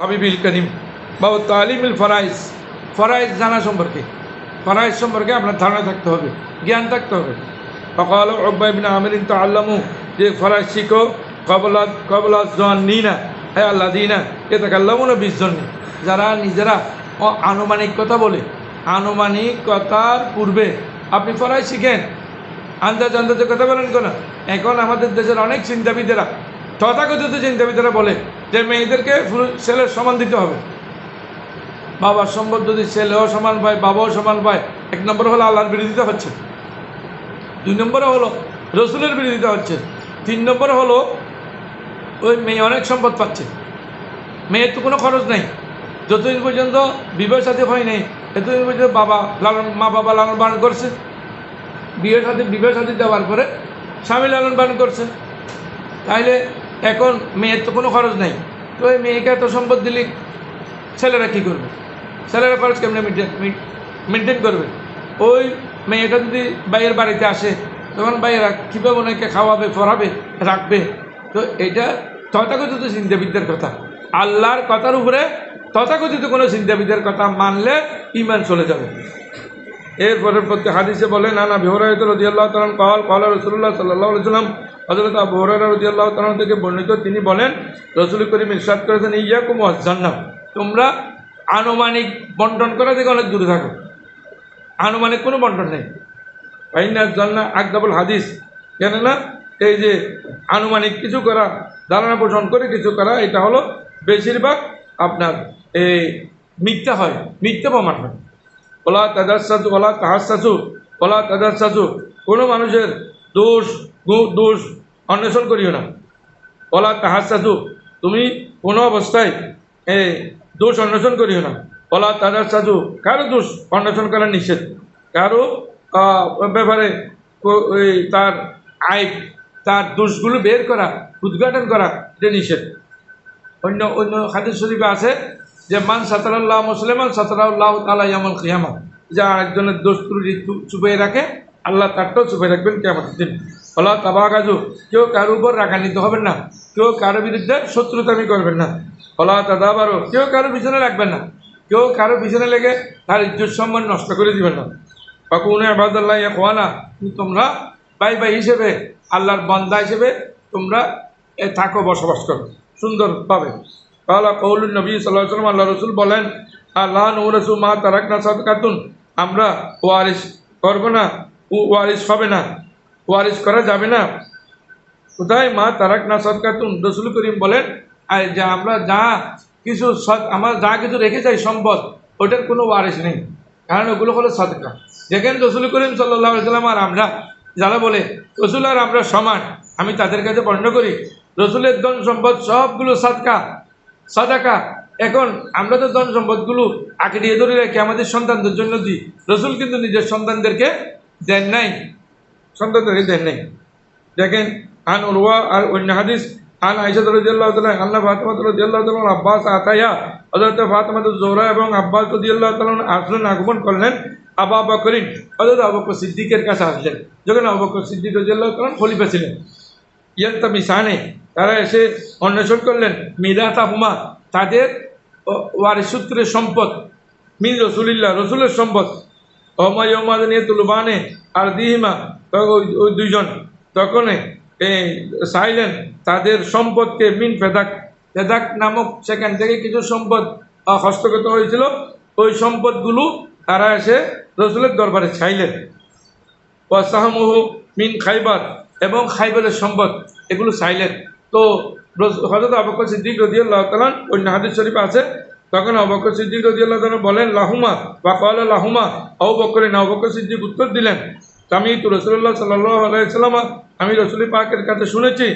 হাবিবিল করিম বা তালিমিল ফরাইজ, ফরাইজ জানা সম্পর্কে, ফরাইজ সম্পর্কে আপনার ধারণা থাকতে হবে, জ্ঞান থাকতে হবে। ফকাল উকবা ইবনে আমির তাআল্লামু, যে ফরাইজ শিখো, কবলা জোয়ান্নিনা হ্যাঁ আল্লাযিনা ইয়াতাকাল্লামুনা বিজ্জন্নি, যারা নিজেরা আনুমানিক কথা বলে, আনুমানিকতার পূর্বে আপনি ফরাইজ শিখেন। আন্দাজে কথা বলেন কেন? এখন আমাদের দেশের অনেক চিন্তাবিদেরা, তথাকথিত চিন্তাবিদেরা বলে যে মেয়েদেরকে ছেলের সমান দিতে হবে। বাবার সম্পদ যদি ছেলেও সমান পায়, বাবাও সমান পায়, এক নম্বর হলো আল্লাহর বিরোধিতা হচ্ছে, দুই নম্বরে হলো রসুলের বিরোধিতা হচ্ছে, তিন নম্বরে হলো ওই মেয়ে অনেক সম্পদ পাচ্ছে, মেয়ের তো কোনো খরচ নেই, যতদিন পর্যন্ত বিবাহ সাথী হয় নাই এতদিন পর্যন্ত মা বাবা লালন পালন করছে, বিবাহ সাথী দেওয়ার পরে স্বামী লালন পালন করছে। তাইলে এখন মেয়ের তো কোনো খরচ নেই, তো ওই মেয়েকে এত সম্পদ দিলে ছেলেরা কী করবে? ছেলেরা খরচ কেমনি মেনটেন করবে? ওই মেয়েটা যদি ভাইয়ের বাড়িতে আসে, তখন ভাইয়েরা কীভাবে ওনাকে খাওয়াবে, পড়াবে, রাখবে? তো এটা তথাকথিত চিন্তাবিদদের কথা। আল্লাহর কথার উপরে তথাকথিত কোনো চিন্তাবিদের কথা মানলে ঈমান চলে যাবে। এরপরে প্রতি হাদিসে বলেন, আনা আবি হুরায়রা রাদিয়াল্লাহু তাআলা قال قال রাসূলুল্লাহ সাল্লাল্লাহু আলাইহি ওয়াসাল্লাম, হযরত আবু হুরায়রা রাদিয়াল্লাহু তাআলা থেকে বর্ণিত, তিনি বলেন রাসূল করিম ইরশাদ করেছেন, ইয়াকুম ওয়াজ-জান্নাহ, তোমরা আনুমানিক বন্টন করা থেকে অনেক দূরে থাকো। আনুমানিক কোনো বন্টন নেই। ফাইনা জান্নাহ আকদাবুল হাদিস, জানে না এই যে আনুমানিক কিছু করা, ধারণা পোষণ করে কিছু করা, এটা হলো বেশিরভাগ আপনার এই মিথ্যা হয়, মিথ্যা প্রমাণ হয়। ওলা তাজাসসু ওলা তাহাসসু ওলা তাজাসসু, কোনো মানুষের দোষ অন্বেষণ করিও না। ওলা তাহাসসু, তুমি কোনো অবস্থায় দোষ অন্বেষণ করিও না। ওলা তাজাসসু, কারো দোষ অন্বেষণ করা নিষেধ, কারো ব্যাপারে তার আইব, তার দোষগুলো বের করা, উদ্ঘাটন করা, এটা নিষেধ। অন্য হাদিস শরীফে আছে যে মান সাতারাল্লাহ মুসলিমান সাতারাল্লাহু তাআলা ইয়াউমাল কিয়ামা, যা একজনের দোষ ত্রুটি চুপিয়ে রাখে, আল্লাহ তারটাও চুপিয়ে রাখবেন কিয়ামতের দিন। আল্লাহ তাবাগাজু, কেউ কারোর উপর রাগান্বিত হবেন না, কেউ কারো বিরুদ্ধে শত্রুতামি করবেন না। আল্লাহ তাদাবারও, কেউ কারো পিছনে রাখবেন না, কেউ কারো পিছনে লেগে তার ইজ্জত সম্মান নষ্ট করে দিবেন না। ফাকুনু ইবাদাল্লাহ ইখওয়ানা, তোমরা ভাই ভাই হিসেবে, আল্লাহর বান্দা হিসেবে তোমরা থাকো, বসবাস করো সুন্দরভাবে। কালা কৌলুন নবী সাল্লাল্লাহু আলাইহি ওয়াসাল্লাম, আল্লাহ রসুল বলেন, আল্লাহ নুরাসু মা তারাকনা সাদকাতুন, আমরা ওয়ারিস করবো না, ওয়ারিস হবে না, ওয়ারিস করা যাবে না। কোথায় মা তারাকনা সাদকাতুন? রসুল করিম বলেন, যে আমরা যা কিছু রেখে যাই সম্পদ, ওটার কোনো ওয়ারিস নেই, কারণ ওগুলো হলো সাদকা। দেখেন রসুল করিম সাল্লাল্লাহু আলাইহি ওয়াসাল্লাম আর আমরা, যারা বলে রসুল আর আমরা সমান, আমি তাদের কাছে বর্ণনা করি রসুলের ধন সম্পদ সবগুলো সাদাকা। এখন আমরা তো ধন সম্পদগুলো আঁকড়িয়ে ধরে রেখে আমাদের সন্তানদের জন্য দিই, রসুল কিন্তু নিজের সন্তানদেরকে দেন নাই, সন্তানদেরকে দেন নাই। দেখেন আন উরওয়া আর অন্য হাদিস, আন আয়েশা রাদিয়াল্লাহু তাআলা আন্না ফাতিমা রাদিয়াল্লাহু তাআলা আব্বাস আতায়া, হযরত ফাতিমা জোহরা এবং আব্বাস রাদিয়াল্লাহু তাআলা আসলেন, আগমন করলেন আবু বকরিন, হযরত আবু বকর সিদ্দিকের কাছে আসলেন, যখন আবু বকর সিদ্দিক রাদিয়াল্লাহু তাআলা খলিফা ছিলেন। ইয়ালতামিসানে, তারা এসে অন্বেষণ করলেন মিরাতাহুমা, তাদের ওয়ারিস সূত্রের সম্পদ, মিন রসুলিল্লাহ, রসুলের সম্পদ। ওমায়মাদিনিয়ে তুলবানে আর দিহিমা, ওই দুইজন তখন চাইলেন তাদের সম্পদকে, মিন ফেদাক নামক সেখান থেকে কিছু সম্পদ হস্তগত হয়েছিল, ওই সম্পদগুলো তারা এসে রসুলের দরবারে চাইলেন। ওয়াসাহমুহু মিন খাইবার, এবং খাইবারের সম্পদ, এগুলো চাইলেন। তো হযরত আবু বকর সিদ্দিক রাদিয়াল্লাহু তাআলা, অন্য হাদিস শরীফ আছে, তখন আবু বকর সিদ্দিক রাদিয়াল্লাহু তাআলা বলেন লাহুমা ওয়া ক্বালা লাহুমা, আবু বকর সিদ্দিক উত্তর দিলেন, সামিতু রাসূলুল্লাহ সাল্লাল্লাহু আলাইহি ওয়াসাল্লাম, আমি রাসূল পাকের কাছে শুনেছি,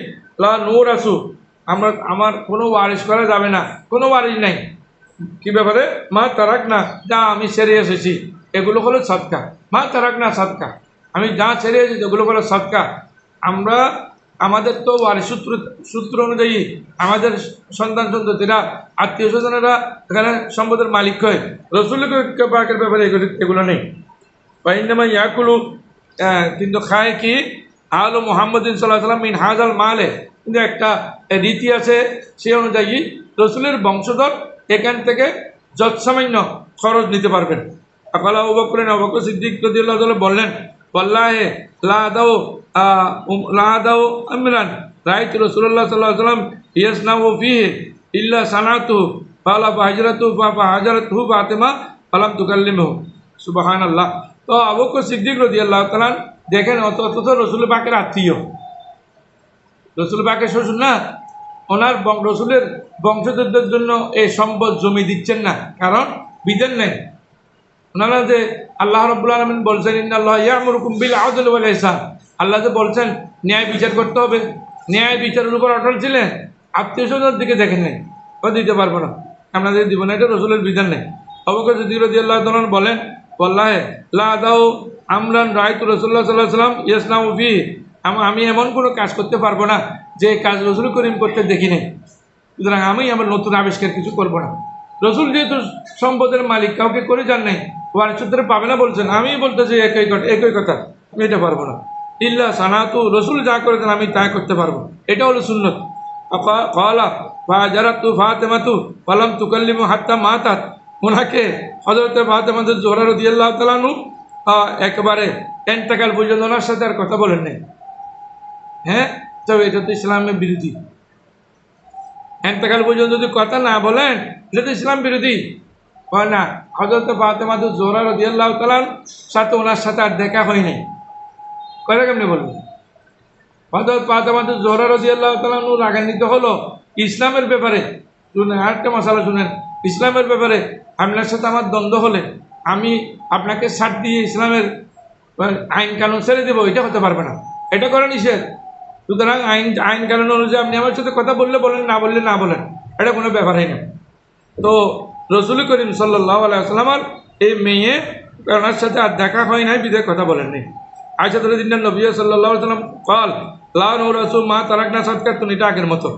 লা নূরাসু, আমার কোনো ওয়ারিস করা যাবে না, কোনো ওয়ারিস নাই। কি ব্যাপারে? মা তারাক না, যা আমি ছেড়ে এসেছি এগুলো হলো সাদকা। মা তারাক না সাদকা, আমি যা ছেড়ে এসেছি এগুলো হলো সাদকা। আমাদের তো ওয়ারিস সূত্র অনুযায়ী আমাদের সন্তান সন্ততিরা, আত্মীয় স্বজনেরা এখানে সম্পদের মালিক হয়, রসুল পাকের ব্যাপারে এগুলো নেই। বাইনামা ইয়াকুলু, কিন্তু খায় কি আলো মুহাম্মদিন সাল্লাল্লাহু আলাইহি ওয়াসাল্লাম মিন হাযাল মালে, কিন্তু একটা রীতি আছে, সে অনুযায়ী রসুলের বংশধর এখান থেকে যৎসামান্য খরচ নিতে পারবেন। আকালা আবু বকর সিদ্দিক রাদিয়াল্লাহু তাআলা বললেন, ওয়াল্লাহি লা আদাউ আমরান রাআইতু রাসূলুল্লাহ সাল্লাল্লাহু আলাইহি ওয়াসাল্লাম ইয়াসনাউ ফীহি ইল্লা সানাতু ফালা ফাহজরাতু ফাহাজরাতহু ফাতিমা ফালাম তুকাল্লিমহু। সুবহানাল্লাহ। তো আবু বকর সিদ্দিক রাদিয়াল্লাহু তাআলা দেখেন অত রসুল পাকের আত্মীয়, রসুল পাকের শ্বশুর না, ওনার রসুলের বংশধরদের জন্য এই সম্পদ জমি দিচ্ছেন না, কারণ বিধান নেই। ওনারা যে আল্লাহ রাব্বুল আলামিন বলছেন ইন্নাল্লাহা ইয়া'মুরুকুম বিল আদলি ওয়াল ইহসান, আল্লাহ যে বলছেন ন্যায় বিচার করতে হবে, ন্যায় বিচারের উপর অটল ছিলেন, আত্মীয় স্বজনের দিকে দেখেন নাই, ও দিতে পারবো না, আপনাদের দিব না, এটা রসুলের বিধান নেই। আবু বকর সিদ্দিক রাদিয়াল্লাহু তাআলা বলেন, ওয়াল্লাহি লা আদাউ আমরান রাআইতু রাসূলুল্লাহ সাল্লাল্লাহু আলাইহি ওয়াসাল্লাম ইয়াসনাউ ফীহি, আমি এমন কোনো কাজ করতে পারবো না যে কাজ রসুল করিম করতে দেখি নাই, সুতরাং আমি আমার নতুন আবিষ্কার কিছু করবো না। রসুল যেহেতু সম্পদের মালিক, কাউকে করে যান নাই, ওয়ারিস সূত্রে পাবে না বলছেন, আমি বলতেছি একই কথা, আমি এটা পারবো না। ইল্লা সানাতু, রসুল যা করেছেন আমি তাই করতে পারবো, এটা হলো সুন্নত। ক্বালা ফাজারাতু ফাতিমাতু ফালাম তুকাল্লিমু হাত্তা মাতাত, ওনাকে হযরত ফাতিমা জোহরা রাদিয়াল্লাহু তাআলা আনহু একেবারে ইন্তেকাল পর্যন্ত ওনার সাথে আর কথা বলেন নাই। হ্যাঁ, তবে এটা তো ইসলামের বিরোধী। ইন্তেকাল পর্যন্ত যদি কথা না বলেন এটা তো ইসলাম বিরোধী হয় না। হযরত ফাতিমা জোহরা রাদিয়াল্লাহু তাআলার সাথে ওনার সাথে আর দেখা হয় নাই, কথা কেমনি বলবেন? হযরত ফাতিমা জোহরা রাদিয়াল্লাহু তাআলা রাগান্বিত হলো ইসলামের ব্যাপারে। শুনেন আরেকটা মশালা শুনেন, ইসলামের ব্যাপারে আপনার সাথে আমার দ্বন্দ্ব হলে আমি আপনাকে ছাড় দিয়ে ইসলামের আইন কানুন ছেড়ে দেবো, এটা হতে পারবে না, এটা করে নিষেধ। সুতরাং আইন কানুন অনুযায়ী আপনি আমার সাথে কথা বললে বলেন, না বললে না বলেন, এটা কোনো ব্যাপারই না। তো রসুল করিম সাল্লাল্লাহু আলাইহি ওয়াসাল্লাম এই মেয়ে ওনার সাথে আর দেখা হয় নাই, বিদায় কথা বলেননি। আয়েশা রাদিয়াল্লাহু নবী সাল্লাল্লাহু আলাইহি ওয়াসাল্লাম قال লা নুরাসু মা তারাকনা সাদকাতুন, এটা আগের মতো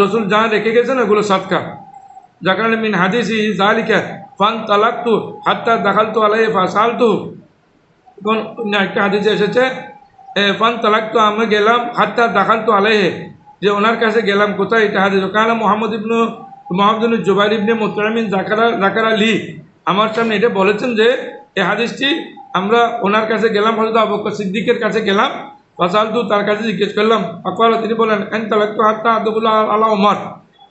রসুল যা রেখে গেছেন ওগুলো সাদকা। জাকারান মিন হাদিসি যালিকা ফান তালাকতু হাত্তা দাখালতু আলাইহি ফাসালতু, কোন একটা হাদিসে এসেছে ফান তালাকতু, আমি গেলাম হাত্তা দাখালতু আলাইহি, যে ওনার কাছে গেলাম। কোথায় এটা হাদিস? কানা মুহাম্মদ ইবনে জুবাইর ইবনে মুতাইমিন যাকার আলী আমার সামনে এটা বলেছেন যে এই হাদিসটি আমরা ওনার কাছে গেলাম, হযরত আবু বকর সিদ্দিকের কাছে গেলাম, ফাসালতু, তার কাছে জিজ্ঞেস করলাম। আকালা, তিনি বলেন আন তালাকতু হাত্তা আদখুলা আলা ওমর,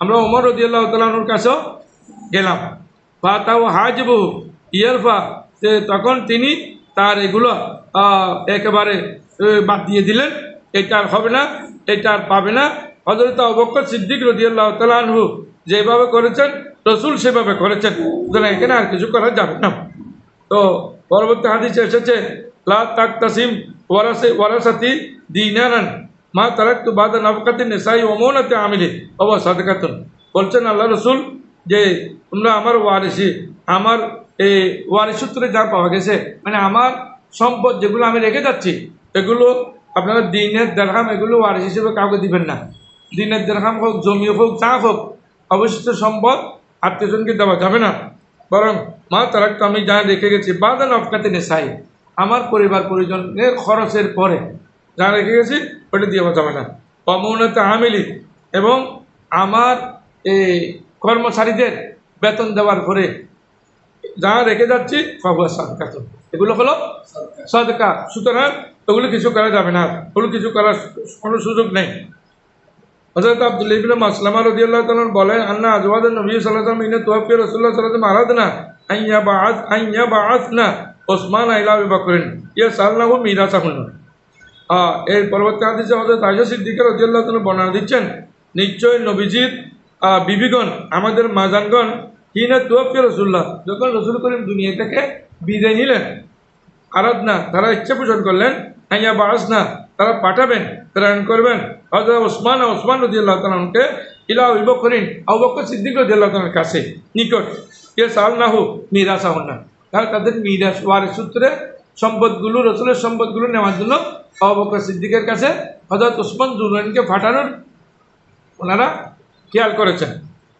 আমরা ওমর রাদিয়াল্লাহু তাআলা আনহুর কাছেও গেলাম। ফাতাও হাজিবু ইয়ারফা, তখন তিনি তার এগুলো একেবারে বাদ দিয়ে দিলেন, এটা আর হবে না, এটা আর পাবে না। হযরত আবু বকর সিদ্দিক রাদিয়াল্লাহু তাআলা আনহু যেভাবে করেছেন রসুল সেভাবে করেছেন, সুতরাং এখানে আর কিছু করা যাবে না। তো পরবর্তী হাদিসে এসেছে লা তাকতাসিম ওয়ারাসাতি দিনারান মা তারাকতু বাদা নাফকাতিন নিসাই ওয়া মাউনাতি আমিলি ওয়া সাদাকাতুন, বলছেন আল্লাহ রসুল যে তোমরা আমার ওয়ারিসি, আমার এই ওয়ারিস সূত্রে যা পাওয়া গেছে, মানে আমার সম্পদ যেগুলো আমি রেখে যাচ্ছি, এগুলো আপনারা দিনের দিরহাম এগুলো ওয়ারিস হিসেবে কাউকে দিবেন না। দিনের দিরহাম হোক, জমি হোক, যা হোক, অবশিষ্ট সম্পদ আত্মীয়জনকে দেওয়া যাবে না। বরং মা তারাকতু, আমি যা রেখে গেছি বাদা নাফকাতি নিসাই, আমার পরিবার পরিজনের খরচের পরে যা রেখে গেছি ওটা দেওয়া যাবে না। অমৌনতে আমিলি, এবং আমার এই কর্মচারীদের বেতন দেওয়ার পরে যা রেখে যাচ্ছি ফাহুয়া সাদকাতুন, এগুলো হলো সাদকা। সুতরাং ওগুলো কিছু করা যাবে না, ওগুলো কিছু করার কোনো সুযোগ নেই। হযরত আব্দুল্লাহ ইবনে মাসলামা রাদিয়াল্লাহু তাআলা বলেন আন্না আজওয়াজুন নবী সাল্লাল্লাহু আলাইহি ওয়াসাল্লাম ইন্না তুওয়াফিয়া রাসূলুল্লাহ সাল্লাল্লাহু আলাইহি ওয়াসাল্লাম আরাদনা বাআসনা ওসমান ইলা আবি বকরিন ইয়াসালনাহু মিরাসাহুন। এর পরবর্তী হাদিসে হযরত আয়েশা সিদ্দিকা রাদিয়াল্লাহু তাআলা বর্ণনা দিচ্ছেন, নিশ্চয় নবীজির বিবিগণ, আমাদের মাজানগণ, হিনা তুওয়াফিয়া রাসূলুল্লাহ, যখন রসুল করিম দুনিয়া থেকে বিদায় নিলেন, আরাদনা, তারা ইচ্ছা পোষণ করলেন, আইয়া বাআসনা, তারা পাঠাবেন, প্রেরণ করবেন হযরত ওসমান রাদিয়াল্লাহু তাআলাকে ইলা আবি বকরিন, আবু বকর সিদ্দিক রাদিয়াল্লাহু তাআলার কাছে নিকট, ইয়াসালনাহু মিরাসাহুন্না, তারা তাদের মিরাস ওয়ারিস সূত্রে সম্পদগুলো, রসুলের সম্পদগুলো নেওয়ার জন্য আবু বকর সিদ্দিকের কাছে হযরত ওসমান জুনাইনকে পাঠানোর ওনারা খেয়াল করেছেন।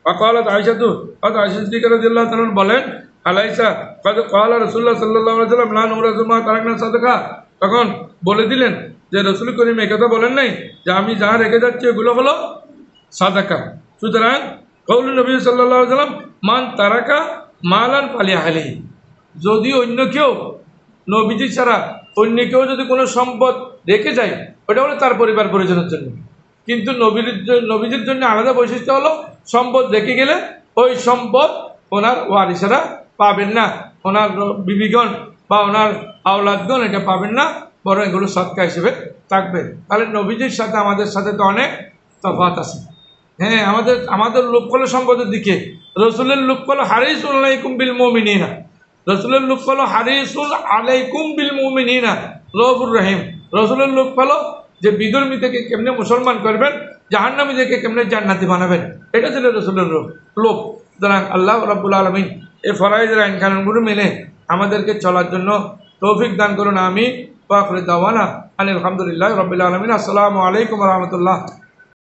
ওয়াকালাত আয়েশাতু, হযরত আয়েশা সিদ্দিকা রাদিয়াল্লাহু তাআলা বলেন, আলাইসা ক্বাদ ক্বালা রাসূলুল্লাহ সাল্লাল্লাহু আলাইহি ওয়াসাল্লাম লা নুরাসু মা তারাকনা সাদাকা, তখন বলে দিলেন যে রসুল করিম একথা বলেন নাই যে আমি যা রেখে যাচ্ছি এগুলো হলো সাদাকা। সুতরাং কৌল নবী সাল্লাল্লাহু আলাইহি ওয়াসাল্লাম মান তারাকা মালান ফালিয়াহলিহি, যদি অন্য কেউ নবীজি ছাড়া অন্য কেউ যদি কোনো সম্পদ রেখে যায় ওটা হলো তার পরিবার পরিজনের জন্য, কিন্তু নবীজির জন্য আলাদা বৈশিষ্ট্য হলো সম্পদ রেখে গেলে ওই সম্পদ ওনার ওয়ারিসেরা পাবেন না, ওনার বিবিগণ বা ওনার আওলাদগণ এটা পাবেন না, বরং এগুলো সৎকা হিসেবে থাকবে। তাহলে নবীজির সাথে আমাদের সাথে তো অনেক তফাৎ আছে। হ্যাঁ, আমাদের লোক হলো সম্পদের দিকে, রসুলের লোক হলো হারিসুল আলাইকুম বিল মুমিনিনা, রসুলের লোক হলো হারিসুল আলাইকুম বিল মুমিনিনা রউফুর রহিম। রসুলের লোক হলো যে বিধর্মী থেকে কেমনে মুসলমান করবেন, জাহান্নামী থেকে কেমনে জান্নাতি বানাবেন, এটা ছিল রসুলের লোক। সুতরাং আল্লাহ রাব্বুল আলামিন এই ফরাইজের আইন কানুনগুলো মেনে আমাদেরকে চলার জন্য তৌফিক দান করুন। আমি ওয়া আখিরু দাওয়ানা আলহামদুলিল্লাহি রাব্বিল আলামিন। আসসালামু আলাইকুম ওয়া রাহমাতুল্লাহ।